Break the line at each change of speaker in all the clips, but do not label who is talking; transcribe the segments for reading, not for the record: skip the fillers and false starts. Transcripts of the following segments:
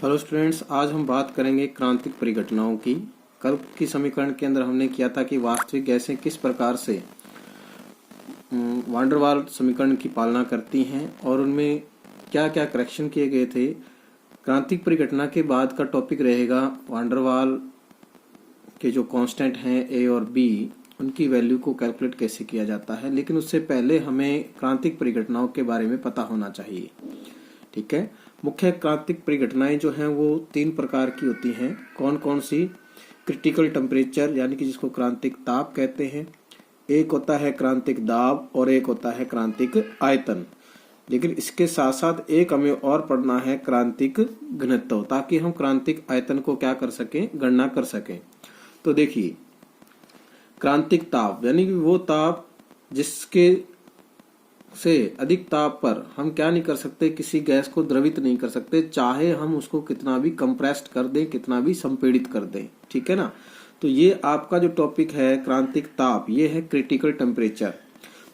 Hello students, आज हम बात करेंगे क्रांतिक परिघटनाओं की। कल की समीकरण के अंदर हमने किया था कि वास्तविक गैसें किस प्रकार से वान डेर वाल समीकरण की पालना करती हैं और उनमें क्या क्या करेक्शन किए गए थे। क्रांतिक परिघटना के बाद का टॉपिक रहेगा वान डेर वाल के जो कांस्टेंट हैं ए और बी, उनकी वैल्यू को कैलकुलेट कैसे किया जाता है। लेकिन उससे पहले हमें क्रांतिक परिघटनाओं के बारे में पता होना चाहिए। ठीक है, मुख्य क्रांतिक परिघटनाएं जो हैं वो 3 प्रकार की होती हैं। कौन कौन सी? क्रिटिकल टेम्परेचर यानी कि जिसको क्रांतिक ताप कहते हैं, एक होता है क्रांतिक दाब और एक होता है क्रांतिक आयतन। लेकिन इसके साथ साथ एक हमें और पढ़ना है क्रांतिक घनत्व, ताकि हम क्रांतिक आयतन को क्या कर सकें, गणना कर सकें। तो देखिए, क्रांतिक ताप यानी कि वो ताप जिसके से अधिक ताप पर हम क्या नहीं कर सकते, किसी गैस को द्रवित नहीं कर सकते, चाहे हम उसको कितना भी कंप्रेस्ड कर दें, कितना भी संपीड़ित कर दें। ठीक है ना। तो ये आपका जो टॉपिक है क्रांतिक ताप, ये है क्रिटिकल टेम्परेचर।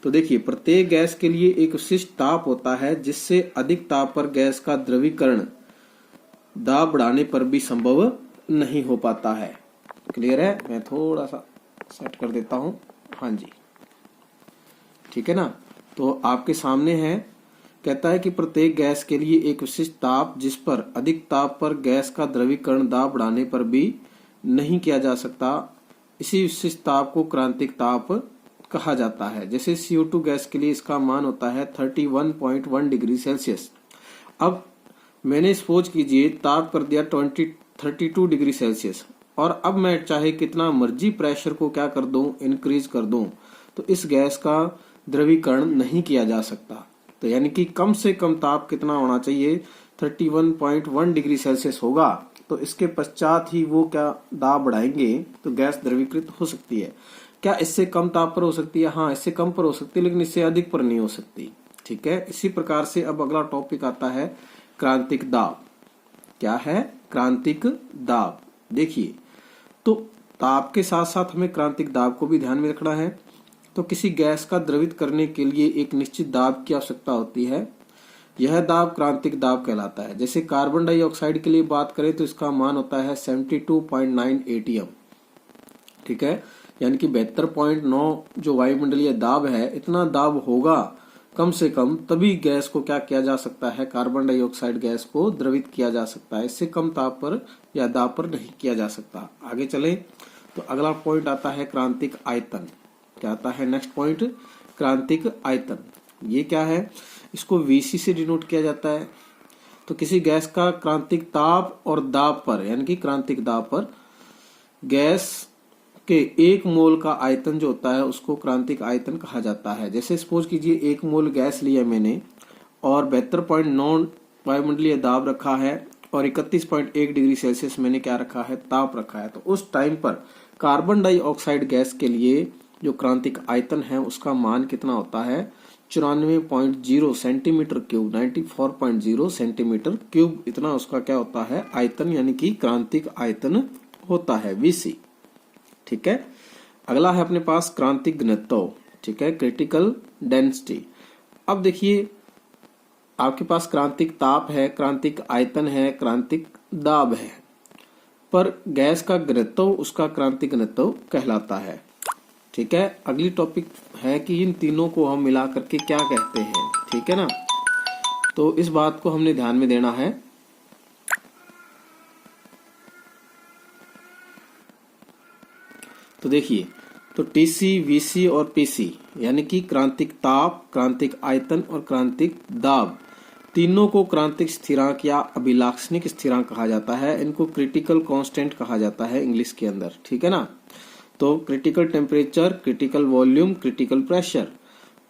तो देखिए, प्रत्येक गैस के लिए एक विशिष्ट ताप होता है जिससे अधिक ताप पर गैस का द्रवीकरण दाब बढ़ाने पर भी संभव नहीं हो पाता है। क्लियर है? मैं थोड़ा सा सेट कर देता हूं। हाँ जी, ठीक है ना। तो आपके सामने है, कहता है कि प्रत्येक गैस के लिए एक विशिष्ट ताप जिस पर अधिक ताप पर गैस का द्रवीकरण दाब बढ़ाने पर भी नहीं किया जा सकता, इसी विशिष्ट ताप को क्रांतिक ताप कहा जाता है। जैसे CO2 गैस के लिए इसका मान होता है 31.1 डिग्री सेल्सियस। अब मैंने सपोज कीजिए ताप कर दिया 32 डिग्री सेल्सियस, और अब मैं चाहे कितना मर्जी प्रेशर को क्या कर दूं, इंक्रीज कर दूं, तो इस गैस का द्रवीकरण नहीं किया जा सकता। तो यानी कि कम से कम ताप कितना होना चाहिए, 31.1 डिग्री सेल्सियस होगा। तो इसके पश्चात ही वो क्या दाब बढ़ाएंगे तो गैस द्रवीकृत हो सकती है। क्या इससे कम ताप पर हो सकती है? हाँ, इससे कम पर हो सकती है, लेकिन इससे अधिक पर नहीं हो सकती। ठीक है। इसी प्रकार से अब अगला टॉपिक आता है क्रांतिक दाब। क्या है? क्रांतिक दाब। देखिए, तो ताप के साथ साथ हमें क्रांतिक दाब को भी ध्यान में रखना है। तो किसी गैस का द्रवित करने के लिए एक निश्चित दाब की आवश्यकता होती है। यह दाब क्रांतिक दाब कहलाता है। जैसे कार्बन डाइऑक्साइड के लिए बात करें तो इसका मान होता है 72.9 ATM। ठीक है, यानी कि 72.9 जो वायुमंडलीय दाब है, इतना दाब होगा कम से कम, तभी गैस को क्या किया जा सकता है, कार्बन डाइऑक्साइड गैस को द्रवित किया जा सकता है। इससे कम ताप पर या दाब पर नहीं किया जा सकता। आगे चले तो अगला पॉइंट आता है क्रांतिक आयतन। क्या आता है नेक्स्ट पॉइंट? क्रांतिक आयतन। ये क्या है? इसको VC से डिनोट किया जाता है। तो किसी गैस का क्रांतिक ताप और दाब पर, यानी कि क्रांतिक दाब पर गैस के 1 मोल का आयतन जो होता है उसको क्रांतिक आयतन कहा जाता है। जैसे सपोज कीजिए 1 मोल गैस लिया मैंने और 72.9 वायुमंडलीय दाब रखा है और 31.1 डिग्री सेल्सियस मैंने क्या रखा है, ताप रखा है। तो उस टाइम पर कार्बन डाइऑक्साइड गैस के लिए जो क्रांतिक आयतन है उसका मान कितना होता है, 94.0 सेंटीमीटर क्यूब, 94.0 सेंटीमीटर क्यूब। इतना उसका क्या होता है, आयतन, यानी कि क्रांतिक आयतन होता है, VC। ठीक है। अगला है अपने पास क्रांतिक घनत्व। ठीक है, क्रिटिकल डेंसिटी। अब देखिए, आपके पास क्रांतिक ताप है, क्रांतिक आयतन है, क्रांतिक दाब है, पर गैस का घनत्व उसका क्रांतिक घनत्व कहलाता है। ठीक है। अगली टॉपिक है कि इन तीनों को हम मिला करके क्या कहते हैं। ठीक है ना। तो इस बात को हमने ध्यान में देना है। तो देखिए, तो TC, VC और PC यानी कि क्रांतिक ताप, क्रांतिक आयतन और क्रांतिक दाब, तीनों को क्रांतिक स्थिरांक या अभिलाक्षणिक स्थिरांक कहा जाता है। इनको क्रिटिकल कांस्टेंट कहा जाता है इंग्लिश के अंदर। ठीक है ना। तो critical temperature, critical volume, critical pressure,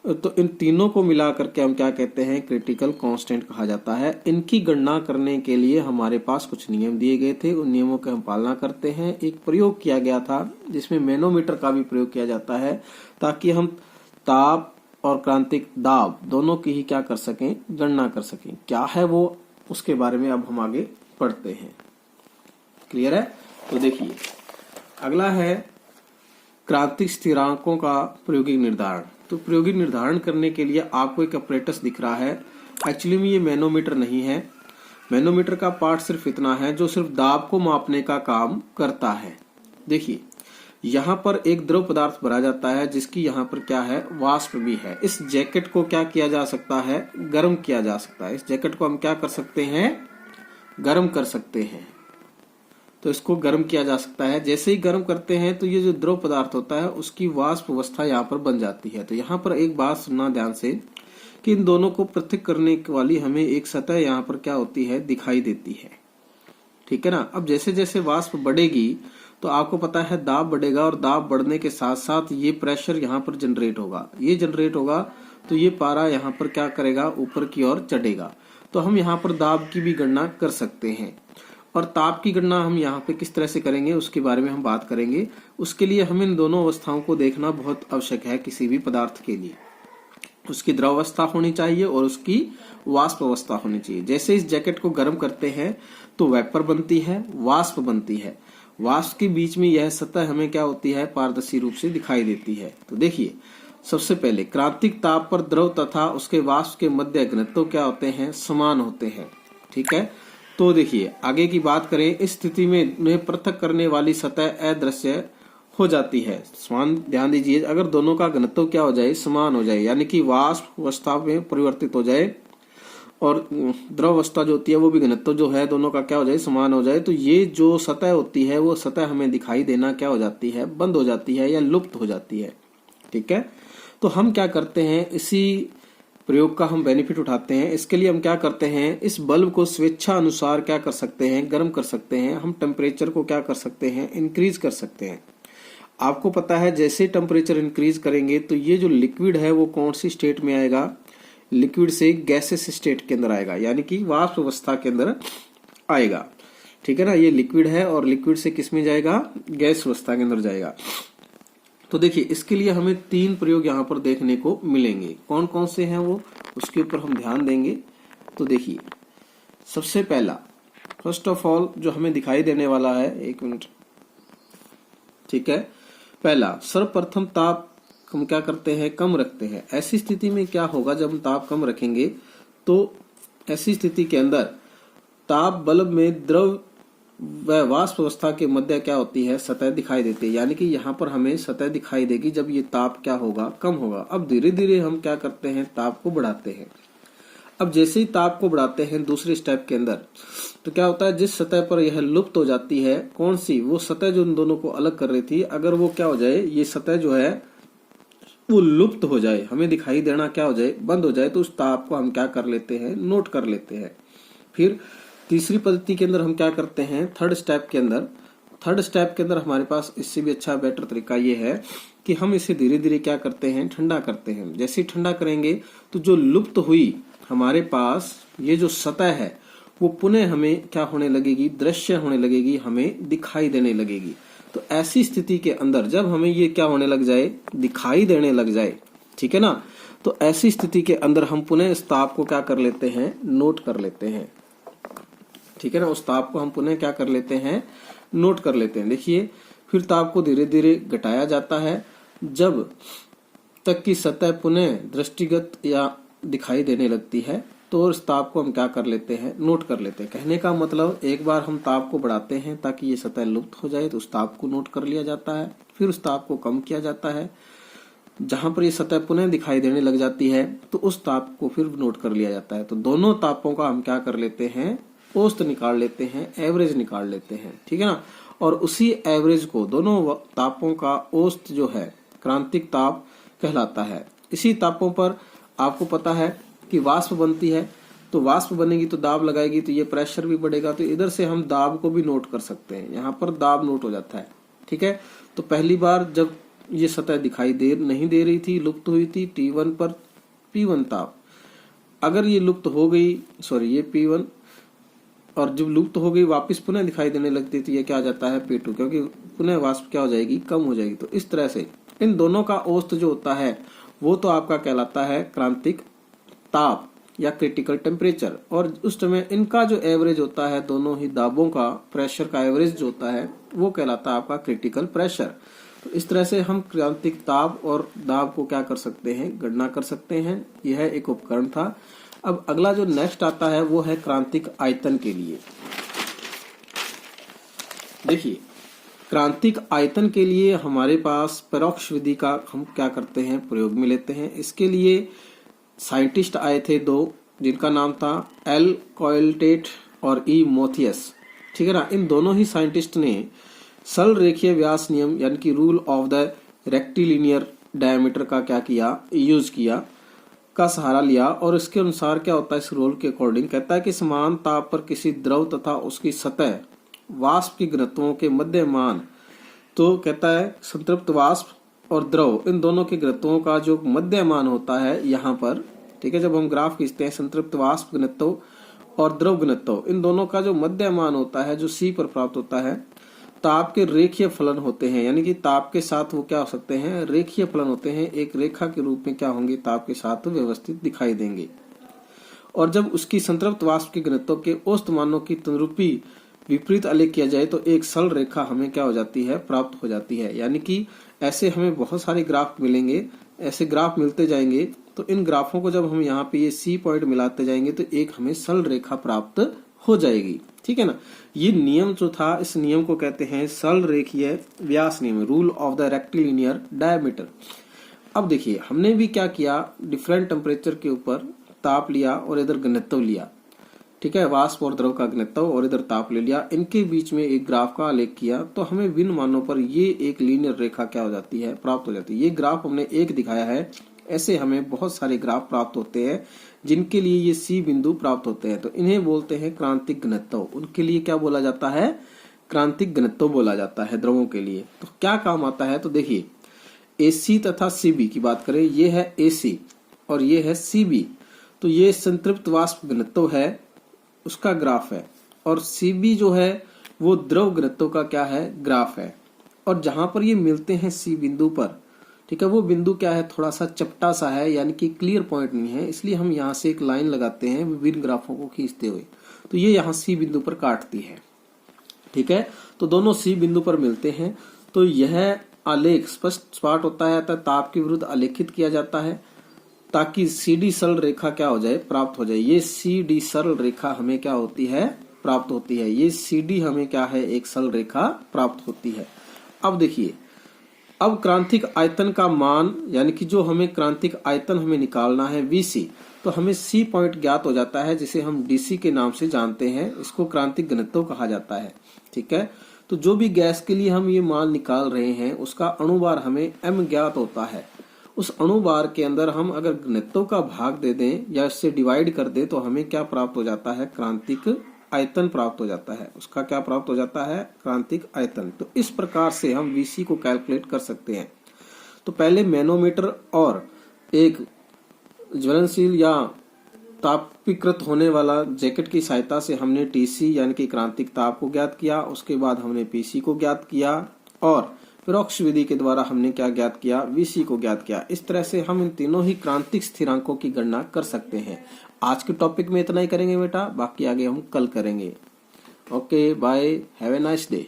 तो इन तीनों को मिला करके हम क्या कहते हैं, क्रिटिकल कांस्टेंट कहा जाता है। इनकी गणना करने के लिए हमारे पास कुछ नियम दिए गए थे, उन नियमों की हम पालना करते हैं। एक प्रयोग किया गया था जिसमें मैनोमीटर का भी प्रयोग किया जाता है, ताकि हम ताप और क्रांतिक दाब दोनों की ही क्या कर सकें, गणना कर सकें। क्या है वो, उसके बारे में अब हम आगे पढ़ते हैं। क्लियर है? तो देखिए, अगला है क्रांतिक स्थिरांकों का प्रायोगिक निर्धारण। तो प्रायोगिक निर्धारण करने के लिए आपको एक अपरेटस दिख रहा है। एक्चुअली में ये मैनोमीटर नहीं है, मैनोमीटर का पार्ट सिर्फ इतना है जो सिर्फ दाब को मापने का काम करता है। देखिए यहाँ पर एक द्रव पदार्थ भरा जाता है जिसकी यहाँ पर क्या है, वाष्प भी है। इस जैकेट को क्या किया जा सकता है, गर्म किया जा सकता है। इस जैकेट को हम क्या कर सकते हैं, गर्म कर सकते हैं। तो इसको गर्म किया जा सकता है। जैसे ही गर्म करते हैं तो ये जो द्रव पदार्थ होता है उसकी वाष्प अवस्था यहाँ पर बन जाती है। तो यहाँ पर एक बात सुनना ध्यान से कि इन दोनों को पृथक करने वाली हमें एक सतह यहाँ पर क्या होती है, दिखाई देती है। ठीक है ना। अब जैसे जैसे वाष्प बढ़ेगी तो आपको पता है दाब बढ़ेगा, और दाब बढ़ने के साथ साथ ये प्रेशर यहाँ पर जनरेट होगा। ये जनरेट होगा तो ये पारा यहाँ पर क्या करेगा, ऊपर की ओर चढ़ेगा। तो हम यहाँ पर दाब की भी गणना कर सकते हैं, और ताप की गणना हम यहाँ पे किस तरह से करेंगे उसके बारे में हम बात करेंगे। उसके लिए हम इन दोनों अवस्थाओं को देखना बहुत आवश्यक है किसी भी पदार्थ के लिए। उसकी द्रव अवस्था होनी चाहिए और उसकी वाष्प अवस्था होनी चाहिए। जैसे इस जैकेट को गर्म करते हैं तो वेपर बनती है, वाष्प बनती है। वाष्प के बीच में यह सतह हमें क्या होती है, पारदर्शी रूप से दिखाई देती है। तो देखिए सबसे पहले क्रांतिक ताप पर द्रव तथा उसके वाष्प के मध्य घनत्व क्या होते हैं, समान होते हैं। ठीक है। तो देखिए आगे की बात करें, इस स्थिति में उन्हें पृथक करने वाली सतह अदृश्य हो जाती है। समान ध्यान दीजिए, अगर दोनों का घनत्व क्या हो जाए, समान हो जाए, यानी कि वाष्प अवस्था में परिवर्तित हो जाए और द्रव अवस्था जो होती है वो भी घनत्व जो है दोनों का क्या हो जाए, समान हो जाए, तो ये जो सतह होती है वो सतह हमें दिखाई देना क्या हो जाती है, बंद हो जाती है या लुप्त हो जाती है। ठीक है। तो हम क्या करते हैं, इसी प्रयोग का हम बेनिफिट उठाते हैं। इसके लिए हम क्या करते हैं, इस बल्ब को स्वेच्छा अनुसार क्या कर सकते हैं, गर्म कर सकते हैं। हम टेम्परेचर को क्या कर सकते हैं, इंक्रीज कर सकते हैं। आपको पता है जैसे टेम्परेचर इंक्रीज करेंगे तो ये जो लिक्विड है वो कौन सी स्टेट में आएगा, लिक्विड से गैसेस स्टेट के अंदर आएगा, यानी कि वाष्प अवस्था के अंदर आएगा। ठीक है ना। ये लिक्विड है और लिक्विड से किस में जाएगा, गैस अवस्था के अंदर जाएगा। तो देखिए इसके लिए हमें 3 प्रयोग यहाँ पर देखने को मिलेंगे। कौन कौन से हैं वो, उसके ऊपर हम ध्यान देंगे। तो देखिए सबसे पहला, फर्स्ट ऑफ ऑल जो हमें दिखाई देने वाला है, 1 मिनट। ठीक है। पहला, सर्वप्रथम ताप हम क्या करते हैं, कम रखते हैं। ऐसी स्थिति में क्या होगा, जब हम ताप कम रखेंगे तो ऐसी स्थिति के अंदर ताप बल्ब में द्रव व वाष्प अवस्था के मध्य क्या होती है, सतह दिखाई देती है। यानी कि यहाँ पर हमें सतह दिखाई देगी जब ये ताप क्या होगा, कम होगा। अब धीरे धीरे हम क्या करते हैं, ताप को बढ़ाते हैं। अब जैसे ही ताप को बढ़ाते हैं दूसरे स्टेप के अंदर, तो क्या होता है, जिस सतह पर यह लुप्त हो जाती है, कौन सी, वो सतह जो इन दोनों को अलग कर रही थी, अगर वो क्या हो जाए, ये सतह जो है वो लुप्त हो जाए, हमें दिखाई देना क्या हो जाए, बंद हो जाए, तो उस ताप को हम क्या कर लेते हैं, नोट कर लेते हैं। फिर तीसरी पद्धति के अंदर हम क्या करते हैं, थर्ड स्टेप के अंदर हमारे पास इससे भी अच्छा बेटर तरीका ये है कि हम इसे धीरे धीरे क्या करते हैं, ठंडा करते हैं। जैसे ही ठंडा करेंगे तो जो लुप्त हुई हमारे पास ये जो सतह है वो पुनः हमें क्या होने लगेगी, दृश्य होने लगेगी, हमें दिखाई देने लगेगी। तो ऐसी स्थिति के अंदर जब हमें ये क्या होने लग जाए, दिखाई देने लग जाए, ठीक है ना, तो ऐसी स्थिति के अंदर हम पुनः इस ताप को क्या कर लेते हैं, नोट कर लेते हैं। ठीक है ना। उस ताप को हम पुनः क्या कर लेते हैं, नोट कर लेते हैं। देखिए फिर ताप को धीरे धीरे घटाया जाता है जब तक कि सतह पुनः दृष्टिगत या दिखाई देने लगती है, तो उस ताप को हम क्या कर लेते हैं, नोट कर लेते हैं। कहने का मतलब एक बार हम ताप को बढ़ाते हैं ताकि ये सतह लुप्त हो जाए, तो उस ताप को नोट कर लिया जाता है। फिर उस ताप को कम किया जाता है, जहां पर ये सतह पुनः दिखाई देने लग जाती है तो उस ताप को फिर नोट कर लिया जाता है। तो दोनों तापों का हम क्या कर लेते हैं, औसत निकाल लेते हैं, एवरेज निकाल लेते हैं। ठीक है ना। और उसी एवरेज को, दोनों तापों का औसत जो है, क्रांतिक ताप कहलाता है। इसी तापों पर आपको पता है कि वाष्प बनती है, तो वाष्प बनेगी तो दाब लगाएगी, तो ये प्रेशर भी बढ़ेगा। तो इधर से हम दाब को भी नोट कर सकते हैं, यहाँ पर दाब नोट हो जाता है। ठीक है। तो पहली बार जब ये सतह दिखाई नहीं दे रही थी, लुप्त हुई थी, T1 पर P1 ताप, अगर ये लुप्त हो गई, सॉरी ये P1, और जब लुप्त हो गई वापस पुनः दिखाई देने लगती तो ये क्या आ जाता है, P2, क्योंकि पुनः वाष्प क्या हो जाएगी, कम हो जाएगी। तो इस तरह से इन दोनों का औसत जो होता है वो तो आपका कहलाता है क्रांतिक ताप या क्रिटिकल टेम्परेचर, और उस समय इनका जो एवरेज होता है, दोनों ही दाबों का प्रेशर का एवरेज जो होता है वो कहलाता है आपका क्रिटिकल प्रेशर। तो इस तरह से हम क्रांतिक ताप और दाब को क्या कर सकते हैं, गणना कर सकते हैं। यह एक उपकरण था। अब अगला जो नेक्स्ट आता है वो है क्रांतिक आयतन के लिए। देखिए, क्रांतिक आयतन के लिए हमारे पास परोक्ष विधि का हम क्या करते हैं, प्रयोग में लेते हैं। इसके लिए साइंटिस्ट आए थे दो, जिनका नाम था एल कॉयल्टेट और ई मोथियस, ठीक है ना। इन दोनों ही साइंटिस्ट ने सरल रेखीय व्यास नियम यानी कि rule of the rectilinear diameter का क्या किया, यूज किया, का सहारा लिया। और इसके अनुसार क्या होता है, इस रूल के अकॉर्डिंग कहता है कि समान ताप पर किसी द्रव तथा उसकी सतह वाष्प की घनत्वों के मध्यमान, तो कहता है संतृप्त वाष्प और द्रव इन दोनों के घनत्वों का जो मध्यमान होता है यहाँ पर, ठीक है, जब हम ग्राफ खींचते हैं संतृप्त वाष्प घनत्व और द्रव घनत्व इन दोनों का जो मध्यमान होता है जो C पर प्राप्त होता है, ताप के रेखीय फलन होते हैं, यानी कि ताप के साथ वो क्या हो सकते हैं, रेखीय फलन होते हैं, एक रेखा के रूप में क्या होंगे, ताप के साथ व्यवस्थित दिखाई देंगे। और जब उसकी संतृप्त वाष्प के घनत्व के औसत मानों की तनुरूपी विपरीत आलेख किया जाए तो एक सरल रेखा हमें क्या हो जाती है, प्राप्त हो जाती है। यानी कि ऐसे हमें बहुत सारे ग्राफ मिलेंगे, ऐसे ग्राफ मिलते जाएंगे, तो इन ग्राफों को जब हम यहाँ पे ये C पॉइंट मिलाते जाएंगे तो एक हमें सरल रेखा प्राप्त हो जाएगी, ठीक है ना। ये नियम जो था, इस नियम को कहते हैं सरल रेखीय व्यास नियम, rule of the rectilinear diameter. अब देखिए, हमने भी क्या किया, डिफरेंट टेम्परेचर के ऊपर ताप लिया और इधर घनत्व लिया, ठीक है, वाष्प और द्रव का घनत्व, और इधर ताप ले लिया, इनके बीच में एक ग्राफ का आलेख किया, तो हमें विभिन्न मानों पर ये एक लीनियर रेखा क्या हो जाती है, प्राप्त हो जाती है। ये ग्राफ हमने एक दिखाया है, ऐसे हमें बहुत सारे ग्राफ प्राप्त होते हैं जिनके लिए ये C बिंदु प्राप्त होते हैं, तो इन्हें बोलते हैं क्रांतिक घनत्व। उनके लिए क्या बोला जाता है, क्रांतिक घनत्व बोला जाता है द्रवों के लिए। तो क्या काम आता है, तो देखिए AC तथा CB की बात करें, ये है AC और ये है CB, तो ये संतृप्त वाष्प घनत्व है, उसका ग्राफ है, और CB जो है वो द्रव घनत्व का क्या है, ग्राफ है। और जहां पर ये मिलते हैं C बिंदु पर, ठीक है, वो बिंदु क्या है, थोड़ा सा चपटा सा है, यानी कि क्लियर पॉइंट नहीं है, इसलिए हम यहाँ से एक लाइन लगाते हैं विभिन्न ग्राफों को खींचते हुए, तो ये यहाँ C बिंदु पर काटती है, ठीक है। तो दोनों C बिंदु पर मिलते हैं, तो यह आलेख स्पष्ट सपाट होता है, ताप के विरुद्ध आलेखित किया जाता है ताकि CD सरल रेखा क्या हो जाए, प्राप्त हो जाए। ये CD सरल रेखा हमें क्या होती है, प्राप्त होती है। ये CD हमें क्या है, एक सरल रेखा प्राप्त होती है। अब देखिए, अब क्रांतिक आयतन का मान, यानी कि जो हमें क्रांतिक आयतन हमें निकालना है VC, तो हमें C पॉइंट ज्ञात हो जाता है, जिसे हम DC के नाम से जानते हैं, इसको क्रांतिक घनत्व कहा जाता है, ठीक है। तो जो भी गैस के लिए हम ये मान निकाल रहे हैं उसका अणुभार हमें M ज्ञात होता है। उस अणुभार के अंदर हम अगर घनत्व का भाग दे दें या इससे डिवाइड कर दें तो हमें क्या प्राप्त हो जाता है, क्रांतिक आयतन प्राप्त हो जाता है। उसका क्या प्राप्त हो जाता है, क्रांतिक आयतन। तो इस प्रकार से हम VC को कैलकुलेट कर सकते हैं। तो पहले मैनोमीटर और एक ज्वलनशील या तापीकृत होने वाला जैकेट की सहायता से हमने TC यानी कि क्रांतिक ताप को ज्ञात किया, उसके बाद हमने PC को ज्ञात किया, और परोक्ष विधि के द्वारा हमने क्या ज्ञात किया, VC को ज्ञात किया। इस तरह से हम इन तीनों ही क्रांतिक स्थिरांकों की गणना कर सकते हैं। आज के टॉपिक में इतना ही करेंगे बेटा, बाकी आगे हम कल करेंगे। Okay, bye, have a nice day.